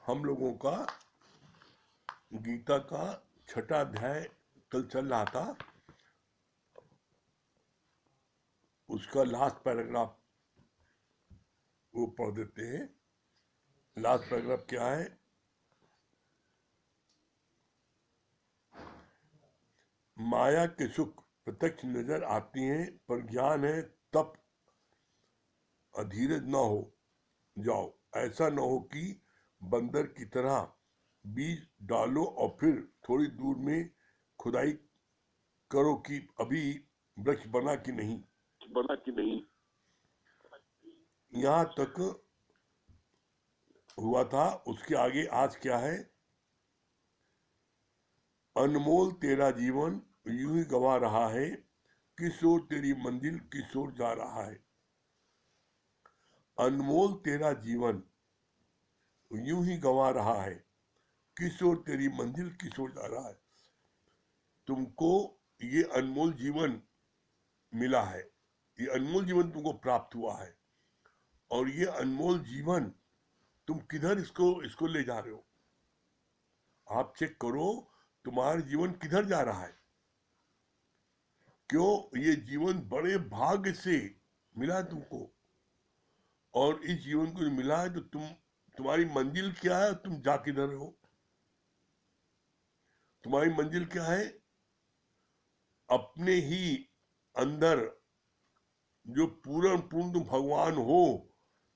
हम लोगों का गीता का 6वां अध्याय कल चल रहा था। उसका लास्ट पैराग्राफ वो पढ़ देते हैं। लास्ट पैराग्राफ क्या है? माया के सुख प्रत्यक्ष नजर आती हैं, पर ज्ञान है तब अधीरज न हो जाओ। ऐसा न हो कि बंदर की तरह बीज डालो और फिर थोड़ी दूर में खुदाई करो कि अभी वृक्ष बना कि नहीं। यहाँ तक हुआ था। उसके आगे आज क्या है? अनमोल तेरा जीवन यूं ही गवा रहा है, किस ओर तेरी मंजिल किस ओर जा रहा है। अनमोल तेरा जीवन यूं ही गवा रहा है, किस ओर तेरी मंजिल किस ओर जा रहा है। तुमको ये अनमोल जीवन मिला है, ये अनमोल जीवन तुमको प्राप्त हुआ है, और ये अनमोल जीवन तुम किधर इसको ले जा रहे हो? आप चेक करो तुम्हारा जीवन किधर जा रहा है। क्यों? ये जीवन बड़े भाग्य से मिला है तुमको, और इस जीवन को मिला है तो तुम्हारी मंजिल क्या है, तुम जा किधर हो? तुम्हारी मंजिल क्या है? अपने ही अंदर जो पूर्ण तुम भगवान हो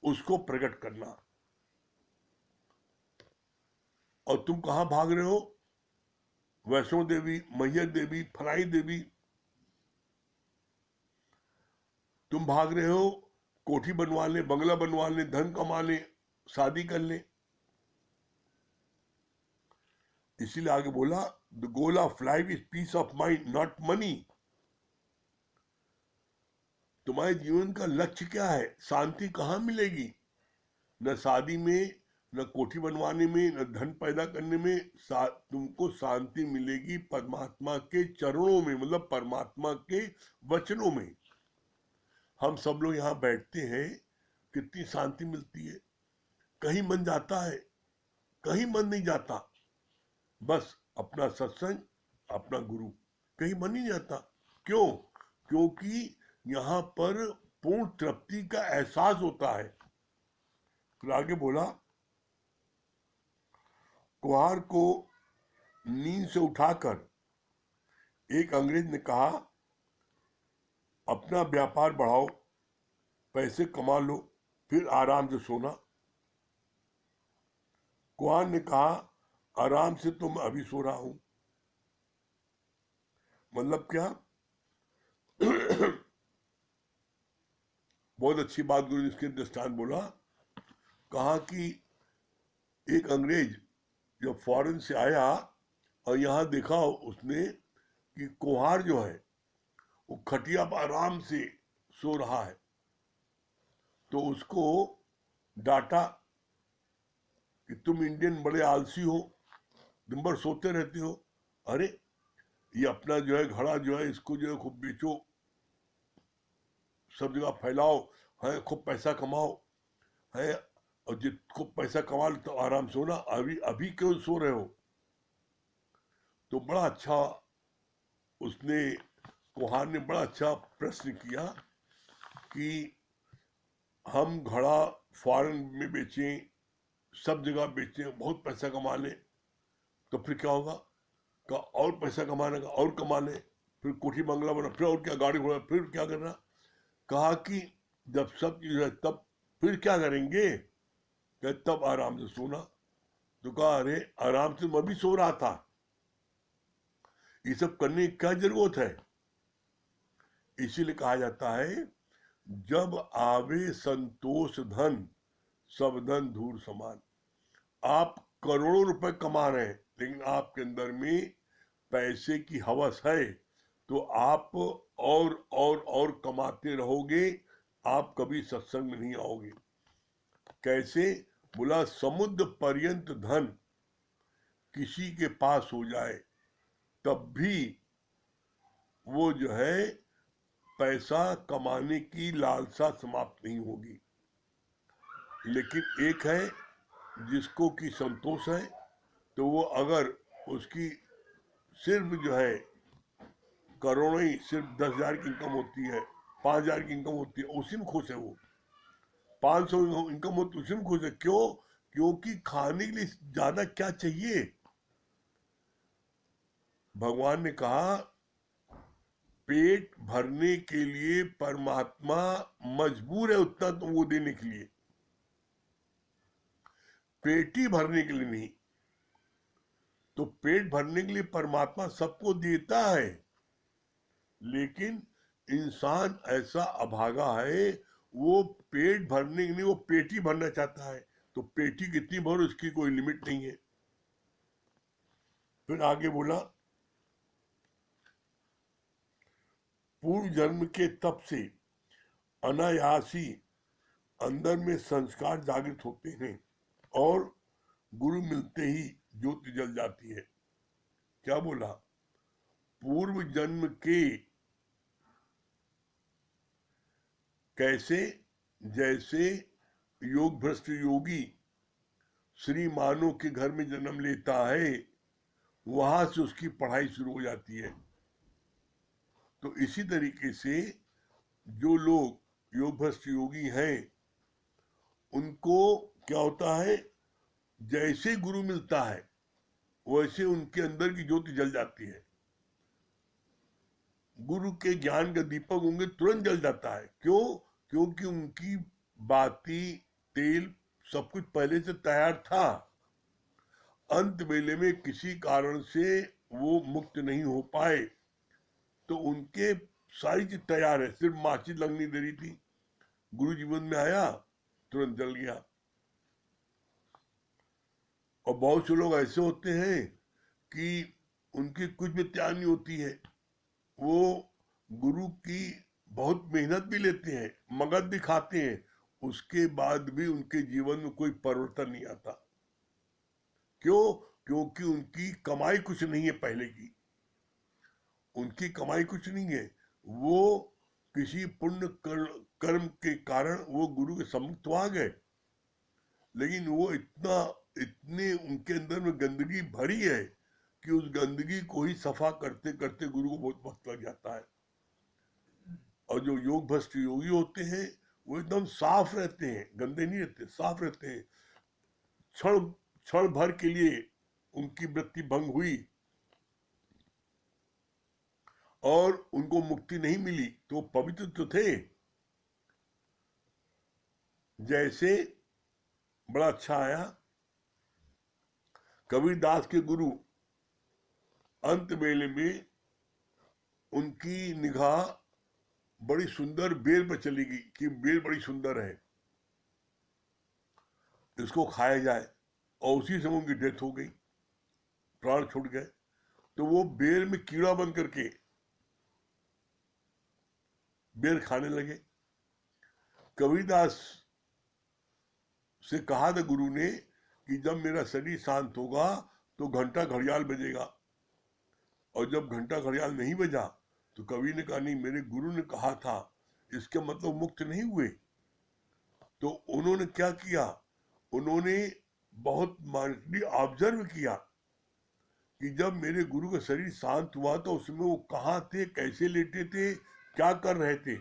उसको प्रकट करना। और तुम कहां भाग रहे हो? वैष्णो देवी, मैहर देवी, फलाई देवी। तुम भाग रहे हो कोठी बनवा ले, बंगला बनवा ले, धन कमा ले, शादी कर ले। इसीलिए आगे बोला, the goal of life is peace of mind not money. तुम्हारे जीवन का लक्ष्य क्या है? शांति कहां मिलेगी? न शादी में, न कोठी बनवाने में, न धन पैदा करने में। तुमको शांति मिलेगी परमात्मा के चरणों में, मतलब परमात्मा के वचनों में। हम सब लोग यहाँ बैठते हैं, कितनी शांति मिलती है। कहीं मन जाता है? कहीं मन नहीं जाता। बस अपना सत्संग, अपना गुरु, कहीं मन नहीं जाता। क्यों? क्योंकि यहाँ पर पूर्ण तृप्ति का एहसास होता है। फिर आगे बोला, कुहार को नींद से उठाकर एक अंग्रेज ने कहा, अपना व्यापार बढ़ाओ, पैसे कमा लो, फिर आराम से सोना। कुहार ने कहा, आराम से तो मैं अभी सो रहा हूं। मतलब क्या? बहुत अच्छी बात गुरु ने इसके दृष्टांत बोला। कहा कि एक अंग्रेज जब फॉरेन से आया और यहाँ देखा उसने कि कुहार जो है वो खटिया पर आराम से सो रहा है, तो उसको डांटा कि तुम इंडियन बड़े आलसी हो, दिन भर सोते रहते हो। अरे ये अपना जो है घड़ा जो है इसको जो है खूब बेचो, सब जगह फैलाओ, है खूब पैसा कमाओ, है, और जित खूब पैसा कमा तो आराम सोना, अभी अभी क्यों सो रहे हो? तो बड़ा अच्छा उसने, कुहार ने बड़ा अच्छा प्रश्न किया कि हम घड़ा फॉरेन में बेचें, सब जगह बेचें, बहुत पैसा कमा लें, तो फिर क्या होगा? का और पैसा कमाने का और कमा ले, फिर कोठी बंगला बना, फिर और क्या, गाड़ी घोड़ा, फिर क्या करना? कहा कि जब सब चीज है तब फिर क्या करेंगे? तब आराम से सोना। तो कहा, अरे आराम से मैं भी सो रहा था, ये सब करने की क्या जरूरत है? इसीलिए कहा जाता है, जब आवे संतोष धन, सब धन धूल समान। आप करोड़ों रुपए कमा रहे हैं, लेकिन आपके अंदर में पैसे की हवस है, तो आप और कमाते रहोगे, आप कभी सत्संग में नहीं आओगे। कैसे? बोला, समुद्र पर्यंत धन किसी के पास हो जाए तब भी वो जो है पैसा कमाने की लालसा समाप्त नहीं होगी। लेकिन एक है जिसको कि संतोष है, तो वो अगर उसकी सिर्फ जो है करोड़ों ही सिर्फ 10,000 की इनकम होती है, 5,000 की इनकम होती है, उसी में खुश है वो। 500 इनकम होती है उसी में खुश है। क्यों? क्योंकि खाने के लिए ज्यादा क्या चाहिए? भगवान ने कहा पेट भरने के लिए परमात्मा मजबूर है उतना तुमको देने के लिए, पेट ही भरने के लिए नहीं। तो पेट भरने के लिए परमात्मा सबको देता है, लेकिन इंसान ऐसा अभागा है, वो पेट भरने के लिए वो पेट ही भरना चाहता है। तो पेटी कितनी भर उसकी कोई लिमिट नहीं है। फिर आगे बोला पूर्व जन्म के तप से अनायासी अंदर में संस्कार जागृत होते हैं और गुरु मिलते ही ज्योति जल जाती है। क्या बोला? पूर्व जन्म के कैसे? जैसे योग भ्रष्ट योगी श्री मानो के घर में जन्म लेता है, वहां से उसकी पढ़ाई शुरू हो जाती है। तो इसी तरीके से जो लोग योग भ्रष्ट योगी हैं, उनको क्या होता है, जैसे गुरु मिलता है वैसे उनके अंदर की ज्योति जल जाती है। गुरु के ज्ञान का दीपक होंगे तुरंत जल जाता है। क्यों? क्योंकि उनकी बाती तेल सब कुछ पहले से तैयार था। अंत वेले में किसी कारण से वो मुक्त नहीं हो पाए, तो उनके सारी चीज तैयार है, सिर्फ माचिस लगनी देरी थी। गुरु जीवन में आया, तुरंत जल गया। और बहुत से लोग ऐसे होते हैं कि उनकी कुछ भी तैयार नहीं होती है, वो गुरु की बहुत मेहनत भी लेते हैं, मगध भी खाते हैं, उसके बाद भी उनके जीवन में कोई परिवर्तन नहीं आता। क्यों? क्योंकि उनकी कमाई कुछ नहीं है पहले की, उनकी कमाई कुछ नहीं है। वो किसी पुण्य कर्म के कारण वो गुरु के सम्मुख तो आ गए, लेकिन वो इतने उनके अंदर में गंदगी भरी है कि उस गंदगी को ही सफा करते करते गुरु को बहुत वक्त लग जाता है। और जो योग भ्रष्ट योगी होते हैं वो एकदम साफ रहते हैं, गंदे नहीं रहते, साफ रहते हैं। क्षण क्षण भर के लिए उनकी वृत्ति भंग हुई और उनको मुक्ति नहीं मिली, तो पवित्र तो थे। जैसे बड़ा अच्छा आया, कबीरदास के गुरु अंत वेले में उनकी निगाह बड़ी सुंदर बेर पर चली गई कि बेर बड़ी सुंदर है, इसको खाया जाए, और उसी समय उनकी डेथ हो गई, प्राण छूट गए। तो वो बेर में कीड़ा बन करके बेर खाने लगे। कबीरदास से कहा था गुरु ने कि जब मेरा शरीर शांत होगा तो घंटा घड़ियाल बजेगा, और जब घंटा घड़ियाल नहीं बजा तो कवि ने कहा नहीं, मेरे गुरु ने कहा था, इसके मतलब मुक्त नहीं हुए। तो उन्होंने क्या किया, उन्होंने बहुत माइंडली ऑब्जर्व किया कि जब मेरे गुरु का शरीर शांत हुआ तो उसमें वो कहाँ थे, कैसे लेटे थे, क्या कर रहे थे।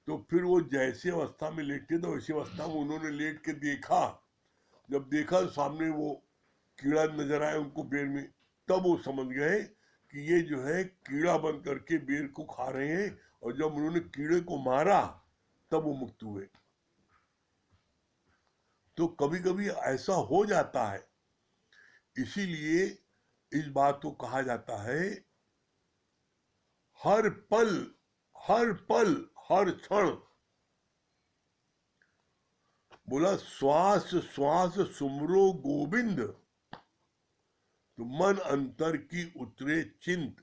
तो फिर वो जैसे अवस्था में लेटे थे वैसी अवस्था में उन्होंने लेट के देखा। जब देखा तो सामने वो कीड़ा नजर आया उनको बेर में, तब वो समझ गए कि ये जो है कीड़ा बन करके बेर को खा रहे हैं। और जब उन्होंने कीड़े को मारा तब वो मुक्त हुए। तो कभी कभी ऐसा हो जाता है, इसीलिए इस बात को कहा जाता है हर पल हर पल हर क्षण, बोला श्वास श्वास सुमरो गोविंद, तो मन अंतर की उतरे चिंत।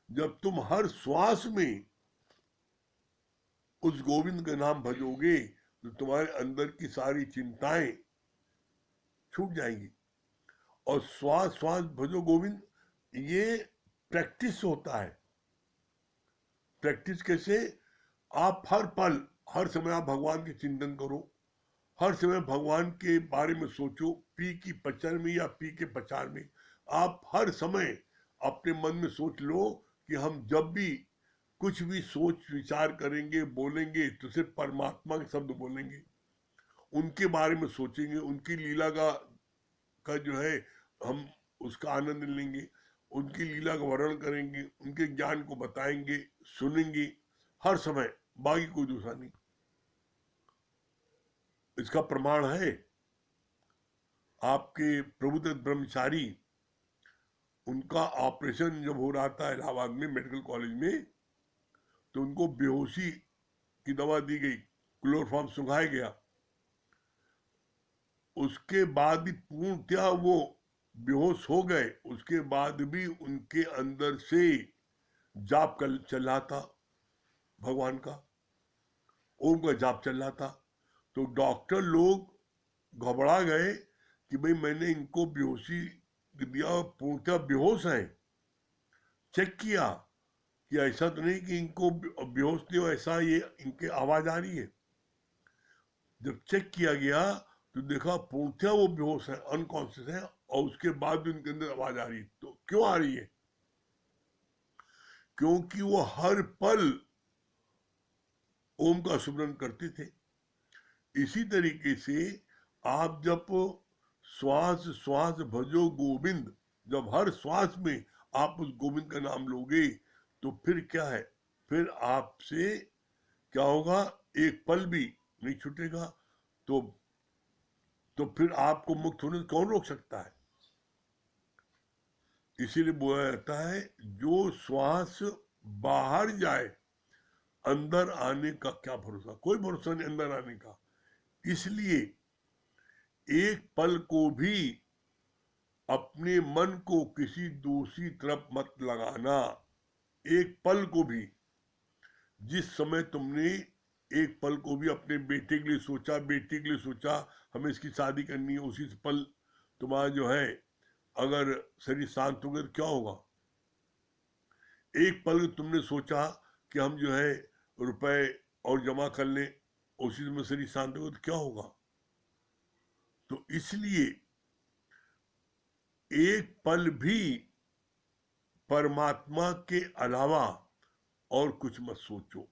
जब तुम हर श्वास में उस गोविंद का नाम भजोगे तो तुम्हारे अंदर की सारी चिंताएं छूट जाएंगी। और श्वास श्वास भजो गोविंद, ये प्रैक्टिस होता है। प्रैक्टिस कैसे? आप हर पल हर समय आप भगवान के चिंतन करो, हर समय भगवान के बारे में सोचो, पी की पचर में या पी के पचार में। आप हर समय अपने मन में सोच लो कि हम जब भी कुछ भी सोच विचार करेंगे, बोलेंगे, तो सिर्फ परमात्मा के शब्द बोलेंगे, उनके बारे में सोचेंगे, उनकी लीला का जो है हम उसका आनंद लेंगे, उनकी लीला का वर्णन करेंगे, उनके ज्ञान को बताएंगे, सुनेंगे हर समय, बाकी कोई दूसरा नहीं। इसका प्रमाण है आपके प्रभुदत्त ब्रह्मचारी, उनका ऑपरेशन जब हो रहा था इलाहाबाद में मेडिकल कॉलेज में, तो उनको बेहोशी की दवा दी गई, क्लोरोफॉर्म सुंघाया गया, उसके बाद भी पूर्णतया वो बेहोश हो गए, उसके बाद भी उनके अंदर से जाप चल रहा था, भगवान का ओम का जाप चल रहा था। तो डॉक्टर लोग घबरा गए कि भाई मैंने इनको बेहोशी दिया, पूर्णतः बेहोश है। चेक किया कि ऐसा तो नहीं कि इनको बेहोश नहीं हो, ऐसा ये इनके आवाज आ रही है। जब चेक किया गया तो देखा पूर्णतः वो बेहोश है, अनकॉन्शियस है, और उसके बाद भी उनके अंदर आवाज आ रही है। तो क्यों आ रही है? क्योंकि वो हर पल ओम का सुमरन करते थे। इसी तरीके से आप जब श्वास श्वास भजो गोविंद, जब हर श्वास में आप उस गोविंद का नाम लोगे, तो फिर क्या है, फिर आपसे क्या होगा, एक पल भी नहीं छूटेगा। तो फिर आपको मुक्त होने से कौन रोक सकता है? इसीलिए बोला जाता है जो श्वास बाहर जाए, अंदर आने का क्या भरोसा, कोई भरोसा नहीं अंदर आने का। इसलिए एक पल को भी अपने मन को किसी दूसरी तरफ मत लगाना। एक पल को भी, जिस समय तुमने एक पल को भी अपने बेटे के लिए सोचा, बेटी के लिए सोचा, हमें इसकी शादी करनी है, उसी पल तुम्हारा जो है अगर शरीर शांत हो गया तो क्या होगा? एक पल तुमने सोचा कि हम जो है रुपए और जमा कर लें, उसी में शरीर शांत हो गया तो क्या होगा? तो इसलिए एक पल भी परमात्मा के अलावा और कुछ मत सोचो,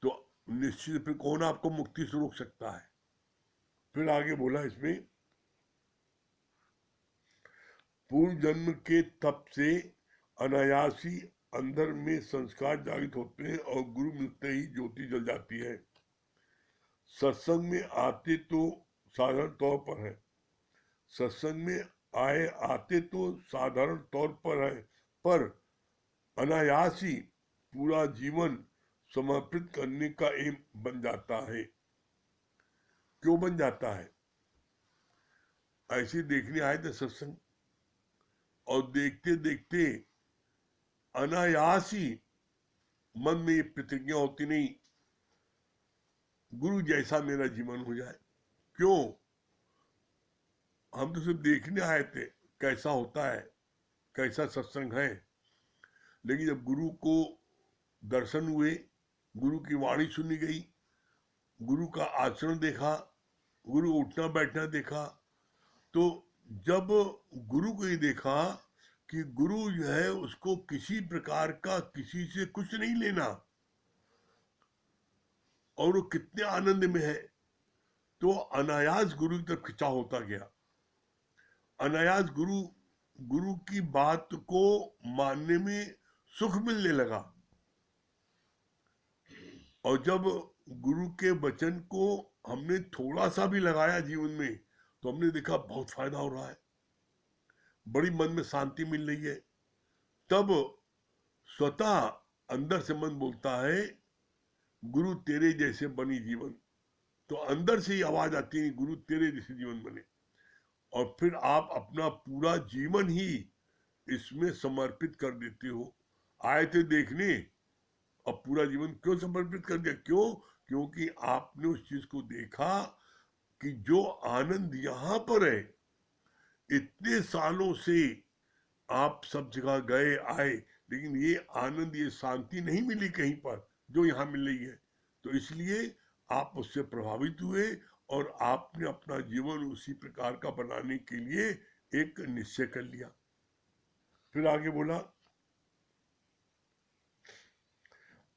तो निश्चित फिर कौन आपको मुक्ति से रोक सकता है? फिर आगे बोला इसमें, पूर्व जन्म के तप से अनायासी अंदर में संस्कार जागृत होते हैं और गुरु मिलते ही ज्योति जल जाती है। सत्संग में आते तो साधारण तौर पर है, सत्संग में आते तो साधारण तौर पर है, पर अनायास ही पूरा जीवन समर्पित करने का एम बन जाता है। क्यों बन जाता है? ऐसे देखने आए थे सत्संग, और देखते देखते अनायास ही मन में ये प्रतिज्ञा होती, नहीं गुरु जैसा मेरा जीवन हो जाए। क्यों? हम तो सिर्फ देखने आए थे कैसा होता है, कैसा सत्संग है, लेकिन जब गुरु को दर्शन हुए, गुरु की वाणी सुनी गई, गुरु का आचरण देखा, गुरु उठना बैठना देखा, तो जब गुरु को ही देखा कि गुरु जो है उसको किसी प्रकार का किसी से कुछ नहीं लेना, और वो कितने आनंद में है, तो अनायास गुरु की तरफ खिंचाव होता गया। अनायास गुरु की बात को मानने में सुख मिलने लगा, और जब गुरु के वचन को हमने थोड़ा सा भी लगाया जीवन में, तो हमने देखा बहुत फायदा हो रहा है, बड़ी मन में शांति मिल रही है। तब स्वतः अंदर से मन बोलता है गुरु तेरे जैसे बनी जीवन, तो अंदर से ही आवाज आती है गुरु तेरे जैसे जीवन बने, और फिर आप अपना पूरा जीवन ही इसमें समर्पित कर देते हो। आए थे देखने, अब पूरा जीवन क्यों समर्पित कर दिया? क्यों? क्योंकि आपने उस चीज को देखा कि जो आनंद यहाँ पर है, इतने सालों से आप सब जगह गए आए, लेकिन ये आनंद, ये शांति नहीं मिली कहीं पर जो यहाँ मिल रही है। तो इसलिए आप उससे प्रभावित हुए और आपने अपना जीवन उसी प्रकार का बनाने के लिए एक निश्चय कर लिया। फिर आगे बोला,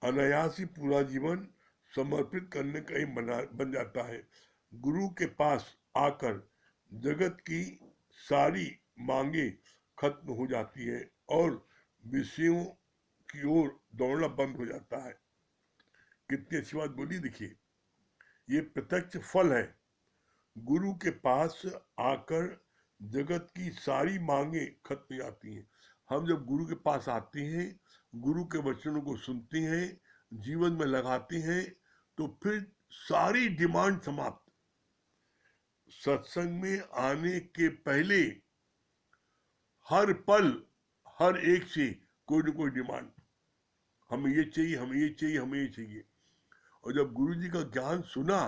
अनायास ही पूरा जीवन समर्पित करने का ही बन जाता है। गुरु के पास आकर जगत की सारी मांगे खत्म हो जाती है और विषयों की ओर दौड़ना बंद हो जाता है। कितनी अच्छी बात बोली, देखिए ये प्रत्यक्ष फल है। गुरु के पास आकर जगत की सारी मांगे खत्म हो जाती हैं। हम जब गुरु के पास आते हैं, गुरु के वचनों को सुनते हैं, जीवन में लगाते हैं, तो फिर सारी डिमांड समाप्त। सत्संग में आने के पहले हर पल हर एक से कोई न कोई डिमांड, हमें ये चाहिए, हमें ये चाहिए, हमें ये चाहिए। और जब गुरु जी का ज्ञान सुना,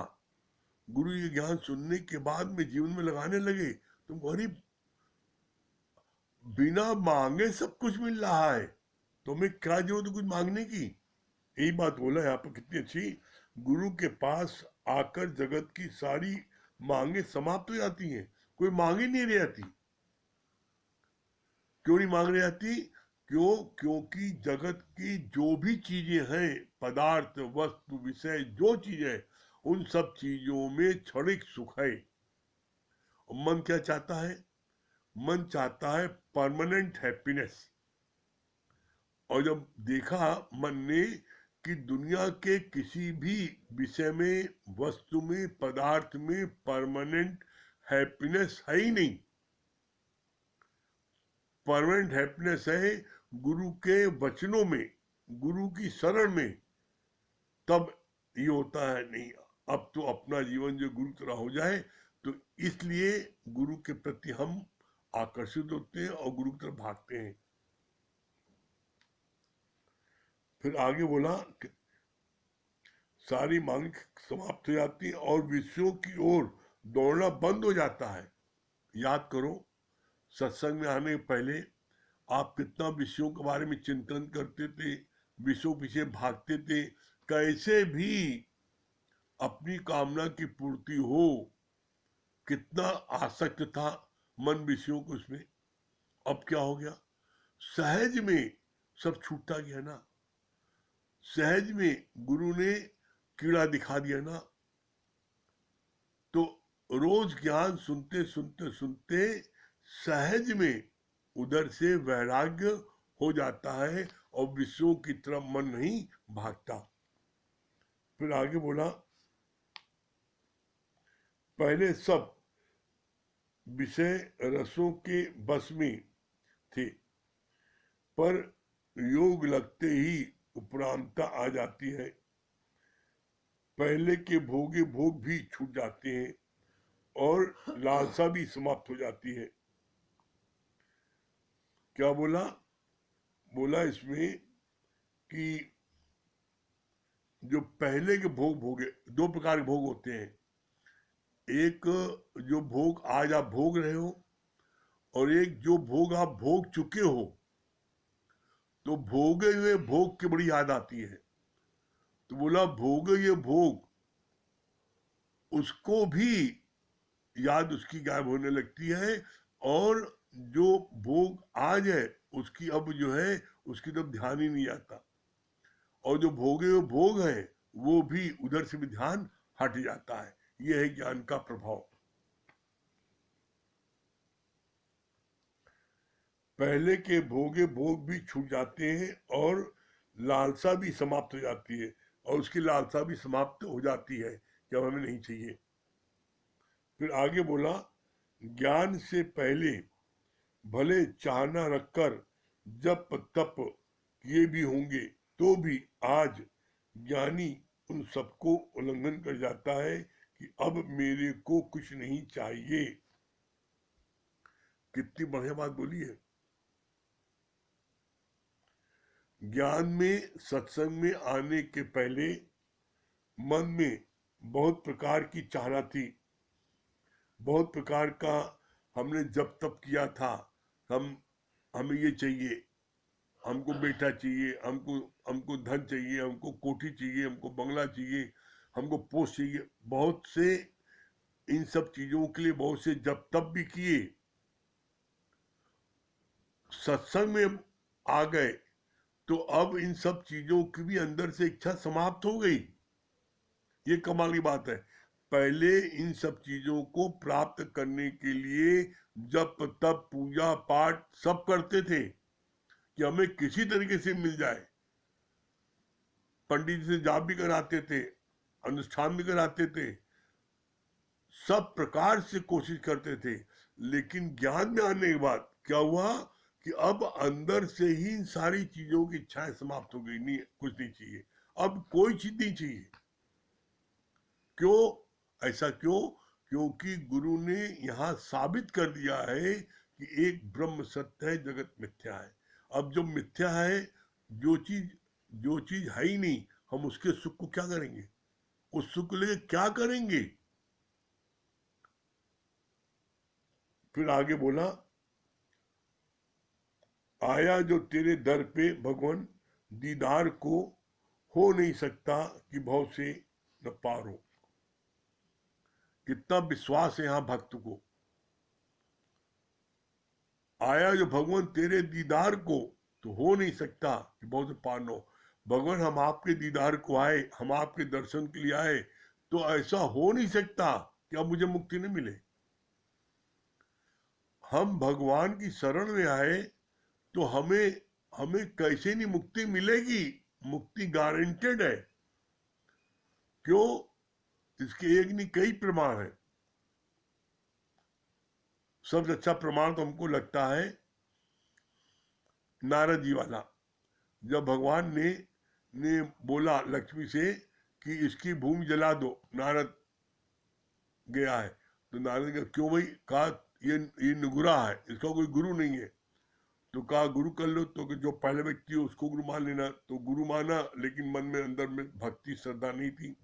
गुरु जी का ज्ञान सुनने के बाद में जीवन में लगाने लगे, तो गरीब बिना मांगे सब कुछ मिल रहा है, तो हमें क्या जरूरत है कुछ मांगने की। यही बात बोला यहाँ पर, कितनी अच्छी। गुरु के पास आकर जगत की सारी मांगे समाप्त हो जाती हैं, कोई मांग ही नहीं रहती। क्यों नहीं मांग रही जाती? क्योंकि जगत की जो भी चीजें हैं, पदार्थ, वस्तु, विषय, जो चीज है, उन सब चीजों में क्षणिक सुख है। और मन क्या चाहता है? मन चाहता है परमानेंट हैप्पीनेस। और जब देखा मन ने कि दुनिया के किसी भी विषय में, वस्तु में, पदार्थ में परमानेंट हैप्पीनेस है ही नहीं। परमानेंट हैप्पीनेस है गुरु के वचनों में, गुरु की शरण में। तब ये होता है, नहीं अब तो अपना जीवन जो गुरु तरह हो जाए। तो इसलिए गुरु के प्रति हम आकर्षित होते हैं और गुरु की तरफ भागते हैं। फिर आगे बोला कि सारी मांग समाप्त हो जाती है और विषयों की ओर दौड़ना बंद हो जाता है। याद करो, सत्संग में आने पहले आप कितना विषयों के बारे में चिंतन करते थे, विषयों पीछे भागते थे, कैसे भी अपनी कामना की पूर्ति हो, कितना आसक्त था मन विषयों को उसमें। अब क्या हो गया? सहज में सब छूटता गया ना। सहज में गुरु ने कीड़ा दिखा दिया ना। तो रोज ज्ञान सुनते सुनते सुनते सहज में उधर से वैराग्य हो जाता है और विषयों की तरफ मन नहीं भागता। फिर आगे बोला, पहले सब विषय रसों के बस में थे, पर योग लगते ही उपरांता आ जाती है। पहले के भोगे भोग भी छूट जाते हैं और लालसा भी समाप्त हो जाती है। क्या बोला? बोला इसमें कि जो पहले के भोग भोगे, दो प्रकार के भोग होते हैं। एक जो भोग आज आप भोग रहे हो, और एक जो भोग आप भोग चुके हो। तो भोगे हुए भोग की बड़ी याद आती है। तो बोला भोगे ये भोग, उसको भी याद उसकी गायब होने लगती है, और जो भोग आज है उसकी अब जो है उसकी तरफ ध्यान ही नहीं आता। और जो भोगे हुए भोग है वो भी उधर से भी ध्यान हट जाता है। यह है ज्ञान का प्रभाव। पहले के भोगे भोग भी छूट जाते हैं और लालसा भी समाप्त हो जाती है, और उसकी लालसा भी समाप्त हो जाती है जब हमें नहीं चाहिए। फिर आगे बोला, ज्ञान से पहले भले चाहना रखकर जप तप किए भी होंगे, तो भी आज ज्ञानी उन सबको उल्लंघन कर जाता है कि अब मेरे को कुछ नहीं चाहिए। कितनी बढ़िया बात बोली है। ज्ञान में, सत्संग में आने के पहले मन में बहुत प्रकार की चाहना थी, बहुत प्रकार का हमने जब तब किया था। हमें ये चाहिए, हमको बेटा चाहिए, हमको हमको धन चाहिए, हमको कोठी चाहिए, हमको बंगला चाहिए, हमको पोस्ट चाहिए, बहुत से इन सब चीजों के लिए बहुत से जब तब भी किए, सत्संग में आ गए तो अब इन सब चीजों की भी अंदर से इच्छा समाप्त हो गई। ये कमाल की बात है। पहले इन सब चीजों को प्राप्त करने के लिए जब तब पूजा पाठ सब करते थे कि हमें किसी तरीके से मिल जाए, पंडित जी से जाप भी कराते थे, अनुष्ठान भी कराते थे, सब प्रकार से कोशिश करते थे। लेकिन ज्ञान में आने के बाद क्या हुआ कि अब अंदर से ही इन सारी चीजों की इच्छाएं समाप्त हो गई, नहीं कुछ नहीं चाहिए, अब कोई चीज नहीं चाहिए। क्यों ऐसा क्यों? क्योंकि गुरु ने यहाँ साबित कर दिया है कि एक ब्रह्म सत्य है, जगत मिथ्या है। अब जो मिथ्या है, जो चीज है ही नहीं, हम उसके सुख को क्या करेंगे, उस सुख को लेकर क्या करेंगे? फिर आगे बोला, आया जो तेरे दर पे भगवान, दीदार को हो नहीं सकता कि भव से न पार हो। कितना विश्वास है यहाँ भक्त को। आया जो भगवान तेरे दीदार को, तो हो नहीं सकता कि भव से पार न हो। भगवान हम आपके दीदार को आए, हम आपके दर्शन के लिए आए, तो ऐसा हो नहीं सकता कि अब मुझे मुक्ति नहीं मिले। हम भगवान की शरण में आए तो हमें हमें कैसे नहीं मुक्ति मिलेगी? मुक्ति गारंटेड है। क्यों? इसके एक नहीं कई प्रमाण है। सबसे अच्छा प्रमाण तो हमको लगता है नारद जी वाला। जब भगवान ने बोला लक्ष्मी से कि इसकी भूमि जला दो, नारद गया है, तो नारद ने क्यों भाई? कहा ये नुगुरा है, इसका कोई गुरु नहीं है। तो कहा गुरु कर लो, तो कि जो पहले व्यक्ति हो उसको गुरु मान लेना। तो गुरु माना, लेकिन मन में अंदर में भक्ति श्रद्धा नहीं थी।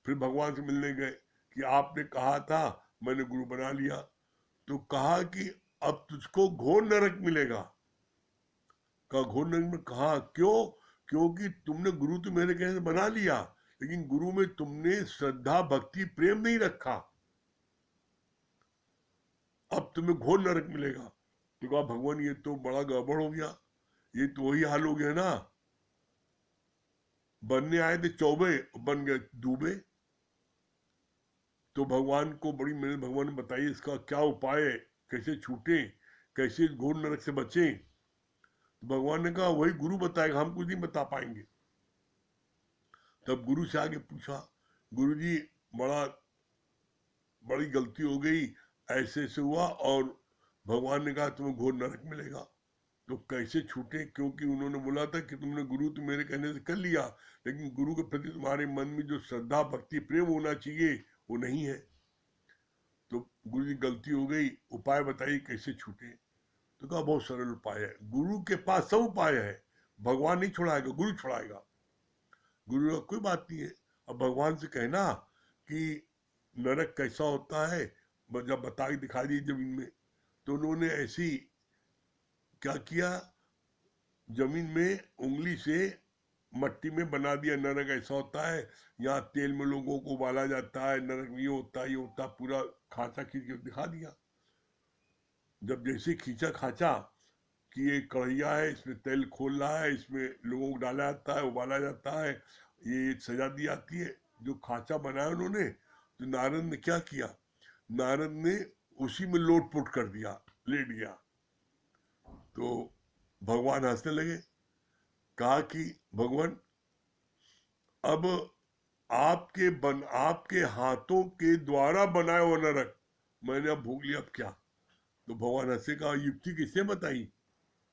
फिर भगवान से मिलने गए कि आपने कहा था, मैंने गुरु बना लिया। तो कहा कि अब तुझको घोर नरक मिलेगा। कहा घोर नरक में? कहा क्यों? क्योंकि तुमने गुरु तो मेरे कहने से बना लिया, लेकिन गुरु में तुमने श्रद्धा भक्ति प्रेम नहीं रखा, अब तुम्हें घोर नरक मिलेगा। तो कहा भगवान ये तो बड़ा गड़बड़ हो गया, ये तो वही हाल हो गया ना, बनने आए थे चौबे, बन गए दूबे। तो भगवान को बड़ी मेहनत, भगवान ने बताई इसका क्या उपाय है, कैसे छूटे, कैसे घोर नरक से बचे। तो भगवान ने कहा वही गुरु बताएगा, हम कुछ नहीं बता पाएंगे। तब गुरु से आगे पूछा, गुरु जी बड़ी गलती हो गई, ऐसे से हुआ, और भगवान ने कहा तुम्हें घोर नरक मिलेगा। तो कैसे छूटे? क्योंकि उन्होंने बोला था कि तुमने गुरु तो मेरे कहने से कर लिया, लेकिन गुरु के प्रति तुम्हारे मन में जो श्रद्धा भक्ति प्रेम होना चाहिए वो नहीं है। तो गुरु जी गलती हो गई, उपाय बताइए कैसे छूटे। तो कहा बहुत सरल उपाय है, गुरु के पास सब उपाय है, भगवान नहीं छुड़ाएगा, गुरु छुड़ाएगा। गुरु का कोई बात नहीं है। अब भगवान से कहना कि नरक कैसा होता है, जब बता के दिखा दी जमीन में। तो उन्होंने ऐसी क्या किया, जमीन में उंगली से मट्टी में बना दिया, नरक ऐसा होता है, यहाँ तेल में लोगों को उबाला जाता है, नरक ये होता है, ये होता, पूरा खांचा खींच के दिखा दिया। जब जैसे खींचा खांचा कि ये कढ़ैया है, इसमें तेल खोल रहा है, इसमें लोगों को डाला जाता है, उबाला जाता है, ये सजा दी जाती है, जो खांचा बनाया उन्होंने। तो नारद ने क्या किया, नारद ने उसी में लोटपोट कर दिया, लेट गया। तो भगवान हंसने लगे, कहा कि भगवान अब आपके हाथों के द्वारा बनाया हुआ नरक मैंने अब भोग लिया, अब क्या? तो भगवान हंसे, कहा युक्ति किसने बताई?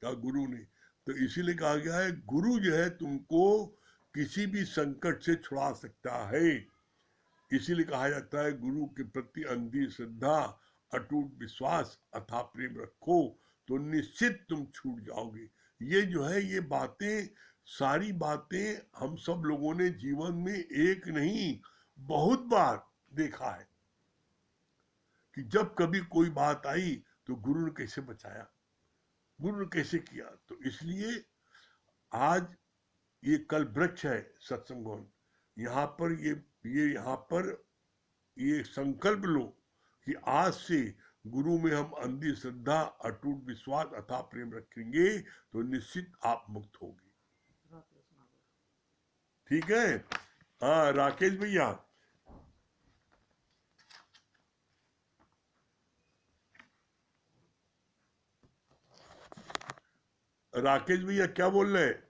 कहा गुरु ने। तो इसीलिए कहा गया है गुरु जो है तुमको किसी भी संकट से छुड़ा सकता है। इसीलिए कहा जाता है गुरु के प्रति अंधी श्रद्धा, अटूट विश्वास, अथाह प्रेम रखो तो निश्चित तुम छूट जाओगे। ये जो है, ये बातें, सारी बातें हम सब लोगों ने जीवन में एक नहीं बहुत बार देखा है कि जब कभी कोई बात आई तो गुरु ने कैसे बचाया, गुरु ने कैसे किया। तो इसलिए आज ये कल वृक्ष है सत्संग भवन, यहाँ पर ये यहाँ पर ये संकल्प लो कि आज से गुरु में हम अंधी श्रद्धा, अटूट विश्वास, अथाह प्रेम रखेंगे तो निश्चित आप मुक्त होगे। ठीक है। हाँ राकेश भैया। राकेश भैया क्या बोल रहे हैं?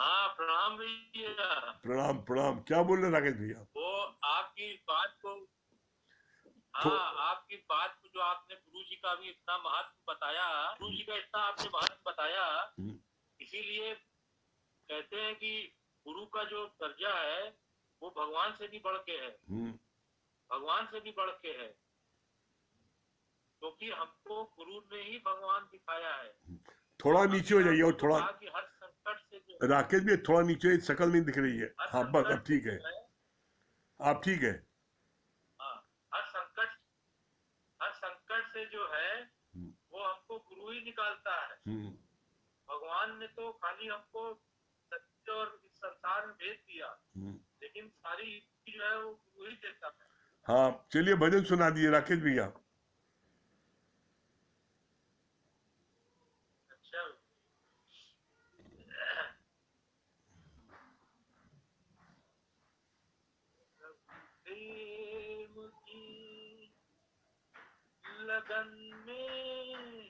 हाँ प्रणाम भैया। प्रणाम प्रणाम। क्या बोल रहे हैं राकेश भैया? वो आपकी बात को, तो हाँ आपकी बात को जो आपने गुरु जी का भी इतना महत्व बताया, गुरु जी का इतना आपने महत्व बताया, इसीलिए कहते हैं कि गुरु का जो दर्जा है वो भगवान से भी बढ़ के है, भगवान से भी बढ़ के है, क्योंकि हमको गुरु ने ही भगवान दिखाया है। थोड़ा नीचे हो जाइए और थोड़ा, कि हर संकट से राकेश भैया थोड़ा नीचे, शकल नहीं दिख रही है। हाँ बस अब ठीक है, आप ठीक है। हाँ, हर संकट से जो है वो हमको गुरु ही निकालता है। भगवान ने तो खाली हमको सत्य और इस संसार में भेज दिया, लेकिन सारी जो है वो गुरु ही देता है। हाँ चलिए भजन सुना दिए राकेश भैया। अच्छा प्रेम की लगन में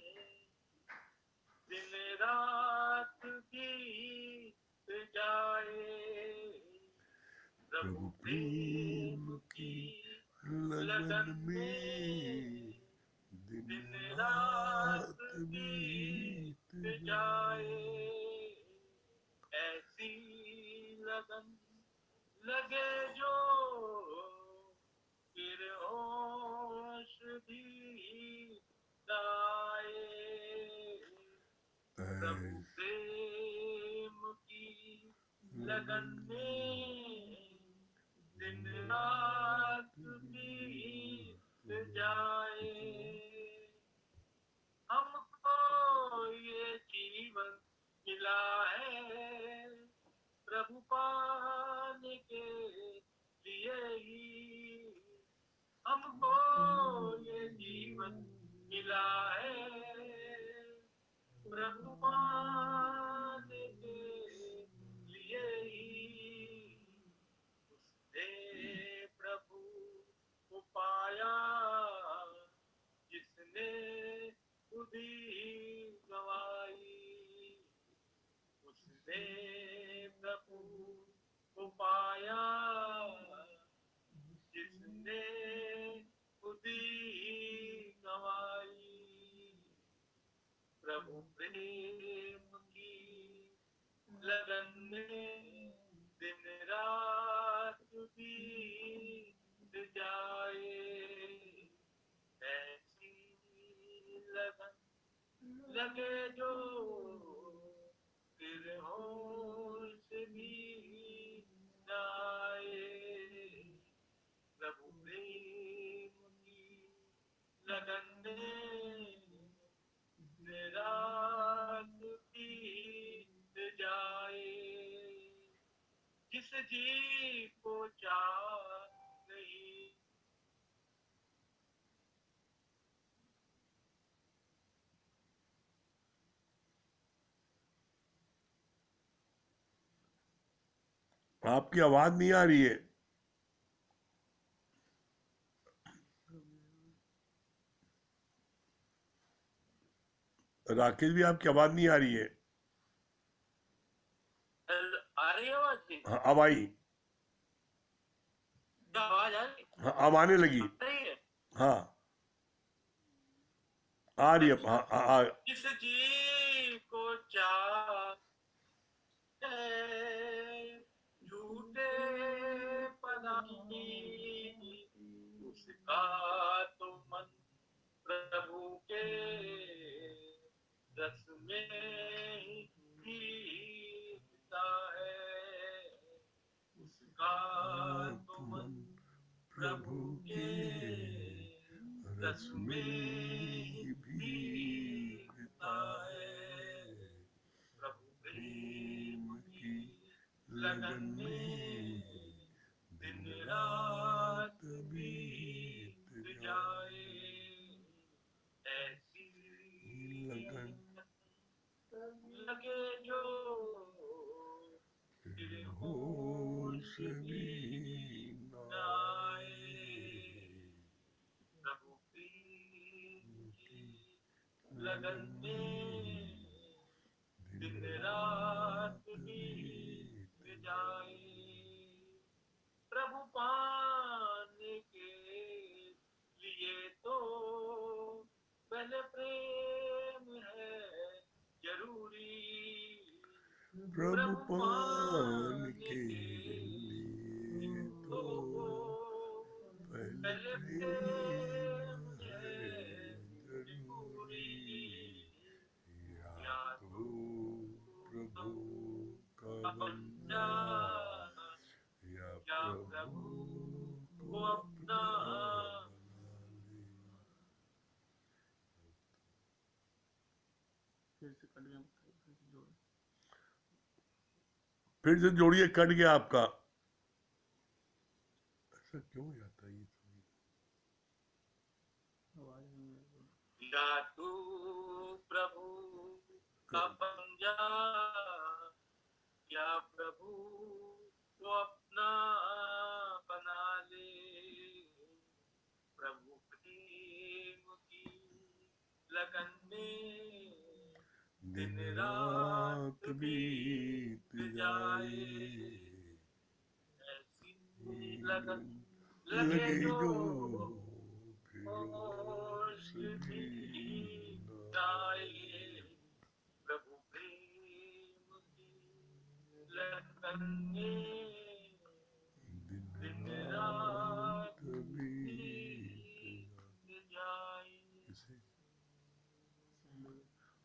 दिन रात बीत जाए, प्रभु प्रेम की लगन में दिन रात बीत जाए, ऐसी लगन लगे जो फिर होश भी लाए, प्रभु प्रेम की लगन में दिन रात बीत जाए, हमको ये जीवन मिला है प्रभु पाने के लिए ही, हमको ये जीवन मिला है प्रभु पाने के लिए ही, उसने प्रभु को पाया जिसने खुद ही गवाई, उसने प्रभु को पाया जिसने खुद ही गवाई, प्रभु प्रेम की लगन में दिन रात बीत जाए, ऐसी लगन लगे जो फिर होश भी जाए, प्रभु प्रेम की लगन में रात बीत जाए, जिस जी को चाह नहीं आपकी आवाज नहीं आ रही है राकेश भी, आपकी आवाज नहीं आ रही है। आ रही है आवाज की? हाँ अब आई। आवाज आ रही? हाँ अब आने लगी। है? हाँ आ रही है। हाँ जिस जी को चाह झूठे पनाही, उसका तो मन प्रभु के रस में जीता है, उसका तो मन प्रभु के रस में भीगता है, प्रभु प्रेम की लगन में भी नाए। प्रभु प्रेम की लगन में दिन रात बीत जाए। प्रभु पाने के लिए तो पहले प्रेम है जरूरी। प्रभु पाने के लिए तो पहले प्रेम है जरूरी। या तो प्रभु का बन जा, या प्रभु को अपना फिर से जोड़िए, कट गया आपका। ऐसा क्यों जाता है ये? या तू प्रभु का बन जा, या प्रभु को अपना बना ले। प्रभु प्रेम की लगन में दिन रात बीत जाए। ऐसी लगन लगे जो होश भी जाए। प्रभु प्रेम की लगन में दिन रात बीत जाए।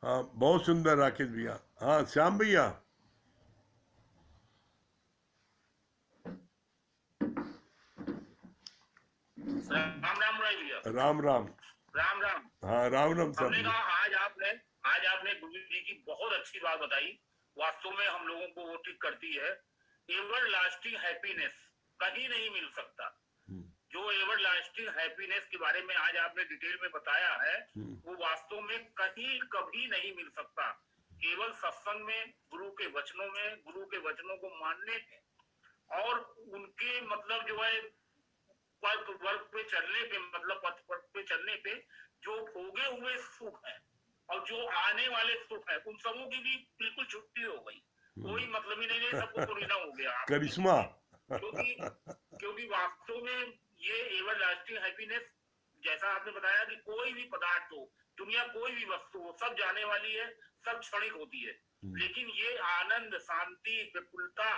हाँ, बहुत सुंदर राकेश भैया। हाँ, श्याम भैया। राम राम भैया। राम राम। राम राम। हाँ, राम राम सब। हमने कहा आज आपने गुरु जी की बहुत अच्छी बात बताई। वास्तव में हम लोगों को वो ठीक करती है। एवर लास्टिंग हैप्पीनेस कहीं नहीं मिल सकता। जो एवर लास्टिंग हैप्पीनेस के बारे में आज आपने डिटेल में बताया है, वो वास्तव में कहीं कभी नहीं मिल सकता। केवल सत्संग में, गुरु के वचनों में, गुरु के वचनों को मानने में और उनके मतलब जो है वर्ग पे चलने पे, मतलब पथ पे चलने पे जो भोगे हुए सुख है और जो आने वाले सुख है, उन सबों की भी बिल्कुल छुट्टी हो गई। कोई मतलब ही नहीं, सबको पूरीना हो गया करिश्मा। क्योंकि वास्तव में ये एवर लास्टिंग हैप्पीनेस, जैसा आपने बताया कि कोई भी पदार्थ हो, दुनिया कोई भी वस्तु हो, सब जाने वाली है, सब क्षणिक होती है। लेकिन ये आनंद, शांति, विपुलता,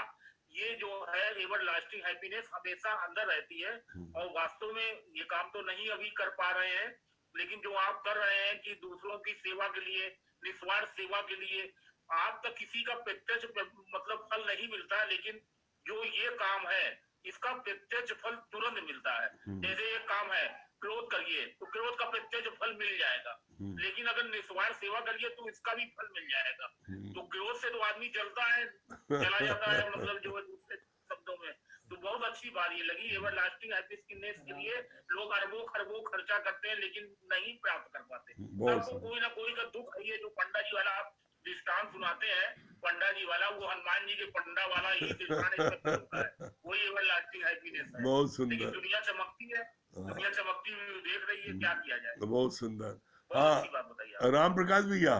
ये जो है एवर लास्टिंग हैप्पीनेस हमेशा अंदर रहती है। और वास्तव में ये काम तो नहीं अभी कर पा रहे हैं, लेकिन जो आप कर रहे हैं कि दूसरों की सेवा के लिए, निस्वार्थ सेवा के लिए, आप तक किसी का प्रत्यक्ष मतलब फल नहीं मिलता, लेकिन जो ये काम है इसका प्रत्यक्ष फल तुरंत मिलता है। जैसे एक काम है, क्रोध करिए तो क्रोध का प्रत्यक्ष फल मिल जाएगा, लेकिन अगर निस्वार्थ सेवा करिए तो इसका भी फल मिल जाएगा। तो क्रोध से तो आदमी चला जाता है, मतलब जो है दूसरे शब्दों में। तो बहुत अच्छी बात ये लगी। एवर लास्टिंग हैप्पीनेस के लिए लोग अरबों खरबों खर्चा करते हैं, लेकिन नहीं प्राप्त कर पाते। सबको कोई ना कोई का दुख है। ये जो पंडा जी वाला आप दृष्टांत सुनाते हैं, पंडा जी वाला, वो हनुमान जी के पंडा वाला ही दृष्टांत होता है। वही एवर लास्टिंग हैप्पीनेस है। बहुत सुंदर। लेकिन दुनिया चमकती है, दुनिया चमकती हुई देख रही है, क्या किया जाए। बहुत सुंदर। बहुत अच्छी बात बताइए। राम प्रकाश भैया।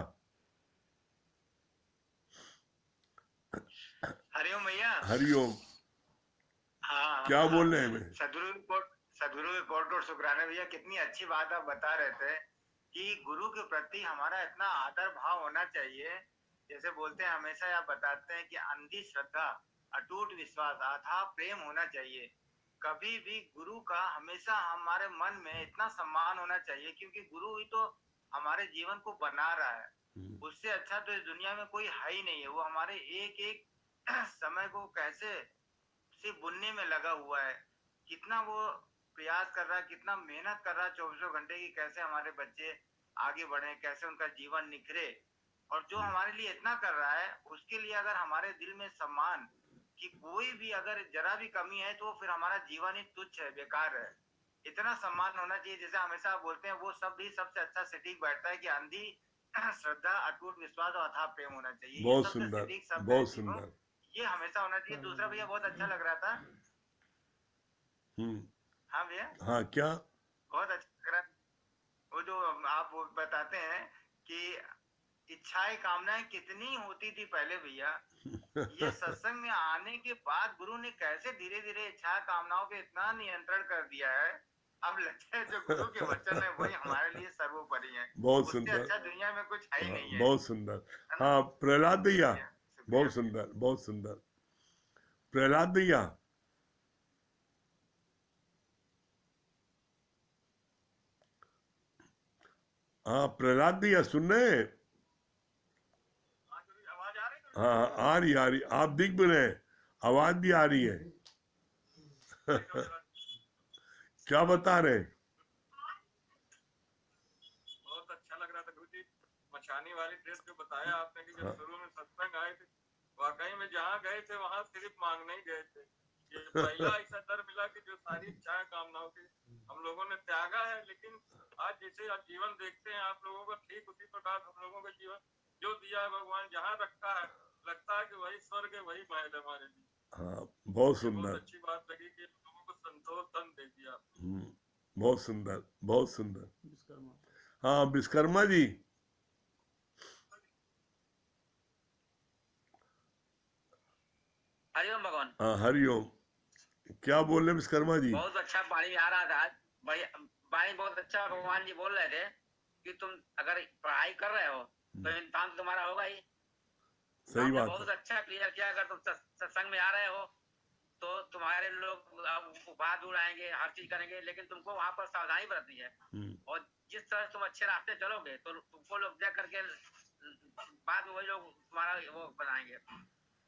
हरिओम भैया। हरिओम। हाँ, क्या बोल रहे हैं? सदगुरु रिपोर्ट और शुक्राना भैया, कितनी अच्छी बात आप बता रहे थे कि गुरु के प्रति हमारा इतना आदर भाव होना चाहिए। जैसे बोलते हैं, हमेशा आप बताते हैं कि अंधी श्रद्धा, अटूट विश्वास, अथाह प्रेम होना चाहिए। कभी भी गुरु का हमेशा हमारे मन में इतना सम्मान होना चाहिए, क्योंकि गुरु ही तो हमारे जीवन को बना रहा है। उससे अच्छा तो इस दुनिया में कोई है ही नहीं है। वो हमारे एक एक समय को कैसे सिर्फ बुनने में लगा हुआ है, कितना वो प्रयास कर रहा है, कितना मेहनत कर रहा है 24 घंटे की, कैसे हमारे बच्चे आगे बढ़े, कैसे उनका जीवन निखरे। और जो हमारे लिए इतना कर रहा है, उसके लिए अगर हमारे दिल में सम्मान कि कोई भी अगर जरा भी कमी है तो फिर हमारा जीवन ही तुच्छ है, बेकार है, इतना सम्मान होना चाहिए। जैसे हमेशा बोलते हैं, वो शब्द ही सबसे अच्छा सटीक बैठता है कि अंधी श्रद्धा, अटूट विश्वास और अथाह प्रेम होना चाहिए। बहुत सुंदर, बहुत सुंदर। ये हमेशा होना चाहिए। दूसरा भैया बहुत अच्छा लग रहा था। हाँ भैया, हाँ क्या? बहुत अच्छा लग रहा। वो जो आप वो बताते हैं कि इच्छाएं कामनाएं कितनी होती थी पहले भैया, ये सत्संग में आने के बाद गुरु ने कैसे धीरे धीरे इच्छा कामनाओं पे इतना नियंत्रण कर दिया है। अब लगता है जो गुरु के वचन है वही हमारे लिए सर्वोपरि है। बहुत उससे सुंदर। अच्छा दुनिया में कुछ है ही नहीं है। बहुत सुंदर। है ना? हाँ प्रहलाद भैया, शुक्रिया, शुक्रिया। बहुत सुंदर, बहुत सुंदर। प्रहलाद भैया, हाँ प्रहलाद भैया सुन रहे हैं? आवाज आ रही है? हाँ आ रही, आप दिख भी रहे हैं, आवाज भी आ रही है। क्या बता रहे हैं? बहुत अच्छा लग रहा था गुरु जी, मछानी वाली ड्रेस जो बताया आपने कि जब शुरू में सत्संग आए थे, वाकई में जहाँ गए थे वहाँ सिर्फ मांगने ही गए थे। ये पहला ऐसा दर मिला कि जो सारी इच्छाएं कामनाओं की हम लोगों ने त्यागा है। लेकिन आज जैसे आप जीवन देखते हैं आप लोगों का, ठीक उसी प्रकार हम लोगों का जीवन जो दिया है भगवान, जहाँ रखा है, लगता है कि वही स्वर्ग है, वही महल है हमारे लिए। हाँ बहुत ये बहुत सुंदर। अच्छी बात लगी कि लोगों को संतोष तन दे दिया। बहुत सुंदर, बहुत सुंदर। हाँ विश्वकर्मा जी, हरिओम भगवान। हाँ हरिओम। क्या बोल रहे विश्वकर्मा जी? बहुत अच्छा पानी आ रहा था आज, बढ़िया पानी बहुत अच्छा। भगवान जी बोल रहे थे कि तुम अगर पढ़ाई कर रहे हो तो इम्तिहान तो तुम्हारा होगा ही। सही आपने बात बहुत है। अच्छा क्लियर किया। अगर तुम सत्संग में आ रहे हो तो तुम्हारे लोग उपहार उड़ाएंगे, हर चीज करेंगे, लेकिन तुमको वहां पर सावधानी बरतनी है। और जिस तरह से तुम अच्छे रास्ते चलोगे तो तुमको लोग देख करके बाद में वही लोग तुम्हारा वो बनाएंगे,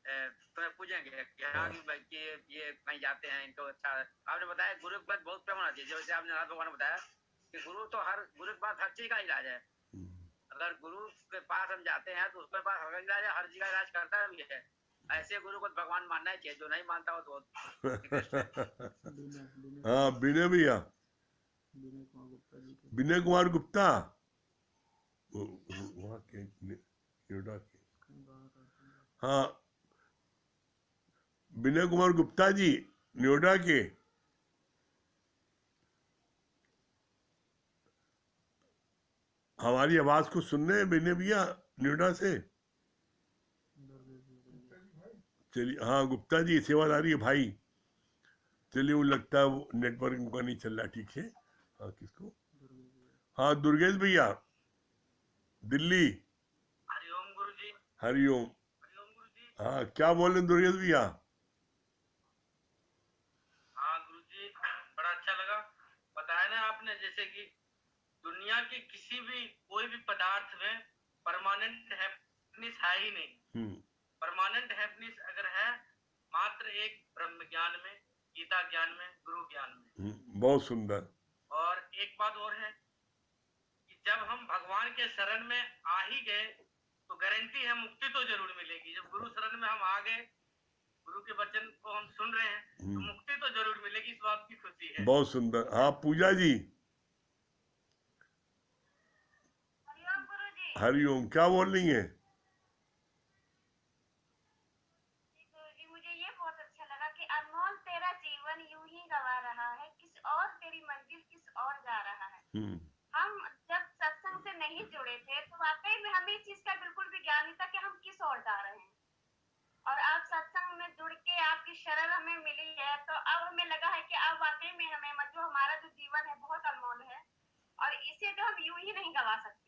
तुम्हें पूछेंगे कि हाँ कि ये कहीं जाते हैं, इनको अच्छा। आपने बताया गुरु के बाद बहुत प्रेम होना चाहिए। जैसे आपने नाथ भगवान ने बताया कि गुरु के पास हर चीज का इलाज है। अगर गुरु के पास हम जाते हैं तो उसके पास हर इलाज है, हर चीज का इलाज करता भी है। ऐसे गुरु को भगवान मानना ही चाहिए, जो नहीं मानता हो तो हाँ विनय भैया, विनय कुमार गुप्ता, वहाँ के नोएडा के। हाँ विनय कुमार गुप्ता जी नोएडा के। हमारी आवाज को सुन रहे हैं विनय भैया नोएडा से? चलिए, हाँ गुप्ता जी सेवादारी है भाई। चलिए वो लगता है वो नेटवर्क उनका नहीं चल रहा ठीक है। हाँ किसको? हाँ दुर्गेश भैया दिल्ली। हरिओम गुरु जी। हरिओम। हरिओम गुरु जी। हाँ क्या बोल रहे दुर्गेश भैया? हाँ गुरु जी, बड़ा अच्छा लगा बताया ना आपने, जैसे कि दुनिया के किसी भी कोई भी पदार्थ में परमानेंट हैप्पीनेस है ही नहीं। परमानेंट हैप्पीनेस अगर है मात्र एक ब्रह्म ज्ञान में, गीता ज्ञान में, गुरु ज्ञान में। बहुत सुंदर। और एक बात और है कि जब हम भगवान के शरण में आ ही गए तो गारंटी है मुक्ति तो जरूर मिलेगी। जब गुरु शरण में हम आ गए, गुरु के वचन को हम सुन रहे हैं तो मुक्ति तो जरूर मिलेगी, इस बात की खुशी है। बहुत सुंदर। हाँ पूजा जी। हरिओम गुरु जी। हरिओम क्या बोल रही है? गुरु जी मुझे ये बहुत अच्छा लगा कि अनमोल तेरा जीवन यूं ही गवा रहा है, किस और तेरी मंजिल किस और जा रहा है। हम जब सत्संग से नहीं जुड़े थे तो वाकई में हमें इस चीज का बिल्कुल भी ज्ञान नहीं था कि हम किस ओर जा रहे हैं। और अब सत्संग में जुड़ के आपकी शरण हमें मिली है तो अब हमें लगा है कि अब वाकई में हमें जो हमारा जो जीवन है बहुत अनमोल है और इसे जो हम यूं ही नहीं गवा सकते।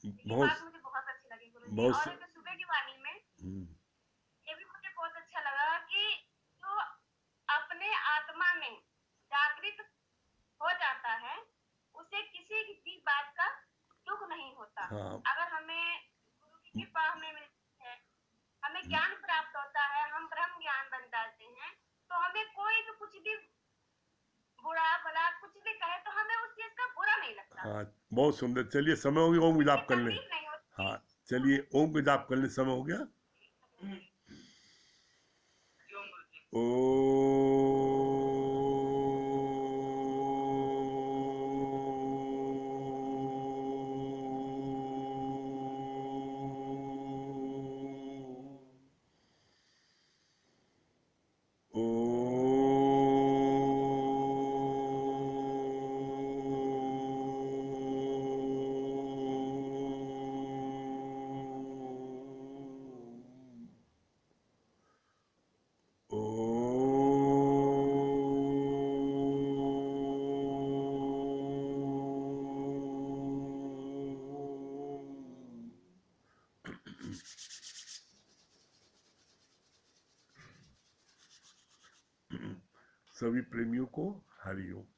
ये बात मुझे बहुत अच्छी लगी गुरु जी। और जो सुबह की वाणी में ये भी मुझे बहुत अच्छा लगा कि जो अपने आत्मा में जागृत हो जाता है उसे किसी भी बात का दुख नहीं होता। अगर हमें गुरु की कृपा हमें मिलती है, हमें ज्ञान प्राप्त होता है, हम ब्रह्म ज्ञान बन जाते हैं, तो हमें कोई भी कुछ भी बुरा भला कुछ भी कहे तो हमें उस चीज का बुरा नहीं लगता। हाँ बहुत सुंदर। चलिए समय हो गया, ओम जाप कर लें। तकलीफ नहीं होती। हाँ चलिए ओम का जाप कर लें, समय हो गया। ओ सभी प्रेमियों को हरिओम।